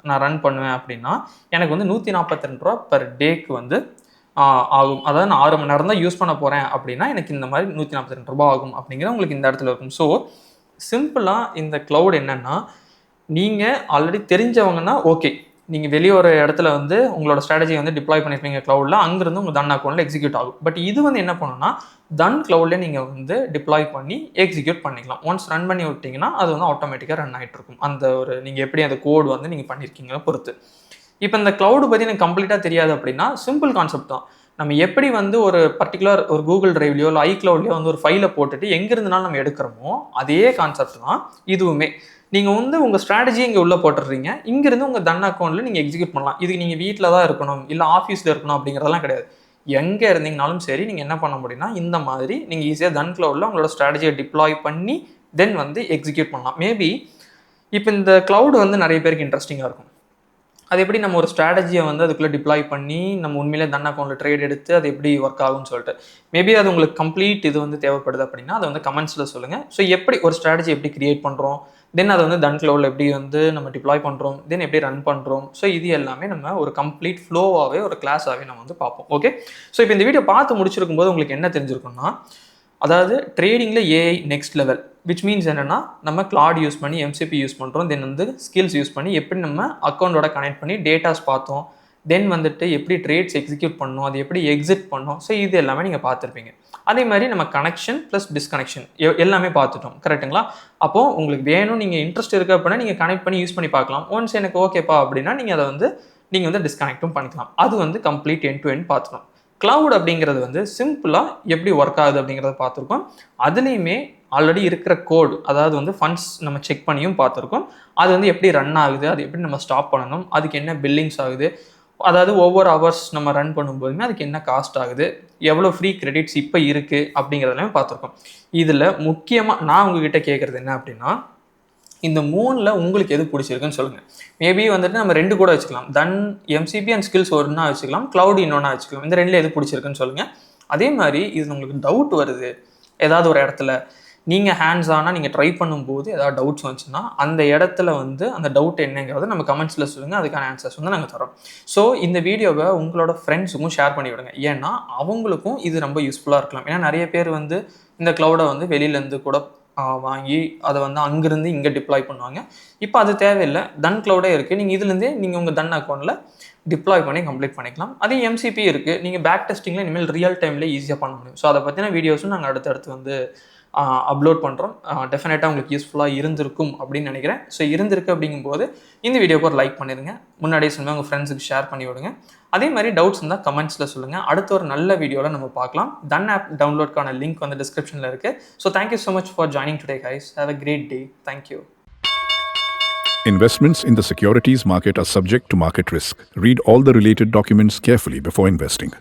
நான் ரன் பண்ணுவேன் அப்படின்னா எனக்கு வந்து ரூ. 142 பெர் டேக்கு வந்து ஆகும். அதாவது நான் 6 மணி நேரம் தான் யூஸ் பண்ண போகிறேன் அப்படின்னா எனக்கு இந்த மாதிரி ரூ. 142 ஆகும் அப்படிங்கிறது உங்களுக்கு இந்த இடத்துல இருக்கும். ஸோ சிம்பிளாக இந்த க்ளவுட் என்னென்னா, நீங்கள் ஆல்ரெடி தெரிஞ்சவங்கன்னா ஓகே, நீங்கள் வெளியே ஒரு இடத்துல வந்து உங்களோட ஸ்ட்ராட்டஜியை வந்து டிப்ளாய் பண்ணியிருப்பீங்க க்ளவுடில், அங்கேருந்து உங்கள் தன் அக்கௌண்ட்டில் எக்ஸிக்யூட் ஆகும். பட் இது வந்து என்ன பண்ணுன்னா, தன் க்ளவுட்லேயே நீங்கள் வந்து டிப்ளாய் பண்ணி எக்ஸிக்யூட் பண்ணிக்கலாம். ஒன்ஸ் ரன் பண்ணி விட்டிங்கன்னா அது வந்து ஆட்டோமேட்டிக்காக ரன் ஆகிட்டு இருக்கும். அந்த ஒரு நீங்கள் எப்படி அந்த கோடு வந்து நீங்கள் பண்ணியிருக்கீங்களோ பொறுத்து. இப்போ இந்த க்ளவுடு பற்றி எனக்கு கம்ப்ளீட்டாக தெரியாது அப்படின்னா சிம்பிள் கான்செப்ட் தான். நம்ம எப்படி வந்து ஒரு பர்டிகுலர் ஒரு கூகுள் டிரைவ்லையோ இல்லை iCloudலையோ வந்து ஒரு ஃபைலை போட்டுட்டு எங்கிருந்துனாலும் நம்ம எடுக்கிறோமோ அதே கான்செப்ட் தான் இதுவுமே. நீங்கள் வந்து உங்கள் ஸ்ட்ராட்டஜி இங்கே உள்ளே போட்டுடுறீங்க, இங்கேருந்து உங்கள் தன் அக்கௌண்ட்டில் நீங்கள் எக்ஸிக்யூட் பண்ணலாம். இதுக்கு நீங்கள் வீட்டில் தான் இருக்கணும் இல்லை ஆஃபீஸில் இருக்கணும் அப்படிங்கிறதெல்லாம் கிடையாது. எங்கே இருந்தீங்கனாலும் சரி நீங்கள் என்ன பண்ண முடியும்னா இந்த மாதிரி நீங்கள் ஈஸியாக தன் க்ளவுடில் உங்களோட ஸ்ட்ராட்டஜியை டிப்ளாய் பண்ணி தென் வந்து எக்ஸிக்யூட் பண்ணலாம். மேபி இப்போ இந்த க்ளவுடு வந்து நிறைய பேருக்கு இன்ட்ரெஸ்டிங்காக இருக்கும். அது எப்படி நம்ம ஒரு ஸ்ட்ராட்டஜியை வந்து அதுக்குள்ளே டிப்ளாய் பண்ணி நம்ம உண்மையிலே தன் அக்கௌண்ட்டில் ட்ரேட் எடுத்து அது எப்படி ஒர்க் ஆகும்னு சொல்லிட்டு மேபி அது உங்களுக்கு கம்ப்ளீட் இது வந்து தேவைப்படுது அப்படின்னா அதை வந்து கமெண்ட்ஸில் சொல்லுங்கள். ஸோ எப்படி ஒரு ஸ்ட்ராட்டஜி எப்படி கிரியேட் பண்ணுறோம், தென் அதை வந்து தன் க்ளவுடில் எப்படி வந்து நம்ம டிப்ளாய் பண்ணுறோம், தென் எப்படி ரன் பண்ணுறோம், ஸோ இது எல்லாமே நம்ம ஒரு கம்ப்ளீட் ஃப்ளோவாகவே ஒரு கிளாஸாகவே நம்ம வந்து பார்ப்போம். ஓகே, ஸோ இப்போ இந்த வீடியோ பார்த்து முடிச்சிருக்கும் போது உங்களுக்கு என்ன தெரிஞ்சிருக்கும்னா, அதாவது ட்ரேடிங்கில் AI next level, which means என்னென்னா நம்ம கிளாட் யூஸ் பண்ணி எம்சிபி யூஸ் பண்ணுறோம், தென் வந்து ஸ்கில்ஸ் யூஸ் பண்ணி எப்படி நம்ம அக்கௌண்ட்டோட கனெக்ட் பண்ணி டேட்டாஸ் பார்த்தோம், தென் வந்துட்டு எப்படி ட்ரேட்ஸ் எக்ஸிக்யூட் பண்ணோம், அது எப்படி எக்ஸிட் பண்ணோம், ஸோ இது எல்லாமே நீங்கள் பார்த்துருப்பீங்க. அதே மாதிரி நம்ம கனெக்ஷன் ப்ளஸ் டிஸ்கனெக்ஷன் எல்லாமே பார்த்துட்டோம், கரெக்டுங்களா? அப்போது உங்களுக்கு வேணும், நீங்கள் இன்ட்ரெஸ்ட் இருக்குது அப்படின்னா நீங்கள் கனெக்ட் பண்ணி யூஸ் பண்ணி பார்க்கலாம். ஒன்ஸ் எனக்கு ஓகேப்பா அப்படின்னா நீங்கள் அதை வந்து நீங்கள் வந்து டிஸ்கனெக்டும் பண்ணிக்கலாம். அது வந்து கம்ப்ளீட் எண்ட் டு எண்ட் பார்த்துட்டோம். க்ளவுட் அப்படிங்கிறது வந்து சிம்பிளாக எப்படி ஒர்க் ஆகுது அப்படிங்கிறத பார்த்துருக்கோம். அதுலேயுமே ஆல்ரெடி இருக்கிற கோடு, அதாவது வந்து ஃபண்ட்ஸ் நம்ம செக் பண்ணியும் பார்த்துருக்கோம். அது வந்து எப்படி ரன் ஆகுது, அது எப்படி நம்ம ஸ்டாப் பண்ணணும், அதுக்கு என்ன பில்லிங்ஸ் ஆகுது, அதாவது ஒவ்வொரு ஹவர்ஸ் நம்ம ரன் பண்ணும்போதுமே அதுக்கு என்ன காஸ்ட் ஆகுது, எவ்வளோ ஃப்ரீ கிரெடிட்ஸ் இப்போ இருக்குது அப்படிங்கிறதெல்லாமே பார்த்துருக்கோம். இதில் முக்கியமாக நான் உங்ககிட்ட கேட்குறது என்ன அப்படின்னா, இந்த 3ல் உங்களுக்கு எது பிடிச்சிருக்குன்னு சொல்லுங்கள். மேபி வந்துட்டு நம்ம 2 கூட வச்சுக்கலாம். தன் எம்சிபி அண்ட் ஸ்கில்ஸ் ஒன்றா வச்சுக்கலாம், க்ளவுட் இன்னொன்னா வச்சுக்கலாம். இந்த 2ல் எது பிடிச்சிருக்குன்னு சொல்லுங்கள். அதே மாதிரி இது உங்களுக்கு டவுட் வருது ஏதாவது ஒரு இடத்துல, நீங்கள் ஹேண்ட்ஸ் ஆனால் நீங்கள் ட்ரை பண்ணும்போது ஏதாவது டவுட்ஸ் வந்துச்சுன்னா அந்த இடத்துல வந்து அந்த டவுட் என்னங்கிறத நம்ம கமெண்ட்ஸில் சொல்லுங்கள், அதுக்கான ஆன்சர்ஸ் வந்து நாங்கள் தரோம். ஸோ இந்த வீடியோவை உங்களோட ஃப்ரெண்ட்ஸுக்கும் ஷேர் பண்ணி விடுங்க, ஏன்னா அவங்களுக்கும் இது ரொம்ப யூஸ்ஃபுல்லாக இருக்கலாம். ஏன்னா நிறைய பேர் வந்து இந்த க்ளவுடை வந்து வெளியிலேருந்து கூட வாங்கி அதை வந்து அங்கேருந்து இங்கே டிப்ளாய் பண்ணுவாங்க. இப்போ அது தேவையில்லை, தன் க்ளவுடே இருக்குது. நீங்கள் இதுலேருந்தே நீங்கள் உங்கள் தன் அக்கௌண்ட்டில் டிப்ளாய் பண்ணி கம்ப்ளீட் பண்ணிக்கலாம். அதே எம்சிபி இருக்குது, நீங்கள் பேக் டெஸ்டிங்கில் இனிமேல் ரியல் டைமில் ஈஸியாக பண்ண முடியும். ஸோ அதை பற்றின வீடியோஸும் நாங்கள் அடுத்தடுத்து வந்து அப்லோட் பண்ணுறோம். டெஃபினட்டாக உங்களுக்கு யூஸ்ஃபுல்லாக இருந்திருக்கும் அப்படின்னு நினைக்கிறேன். ஸோ இருந்திருக்கு அப்படிங்கும்போது இந்த வீடியோக்கு ஒரு லைக் பண்ணிடுங்க, முன்னாடியே சொன்னால் உங்கள் ஃப்ரெண்ட்ஸுக்கு ஷேர் பண்ணி விடுங்க. அதே மாதிரி டவுட்ஸ் இருந்தால் கமெண்ட்ஸில் சொல்லுங்கள். அடுத்த ஒரு நல்ல வீடியோவில் நம்ம பார்க்கலாம். தன் ஆப் டவுன்லோட்கான லிங்க் வந்து டிஸ்கிரிப்ஷனில் இருக்குது. So thank you so much for joining today guys. Have a great day. Thank you. Investments in the securities market are subject to market risk. Read all the related documents carefully before investing.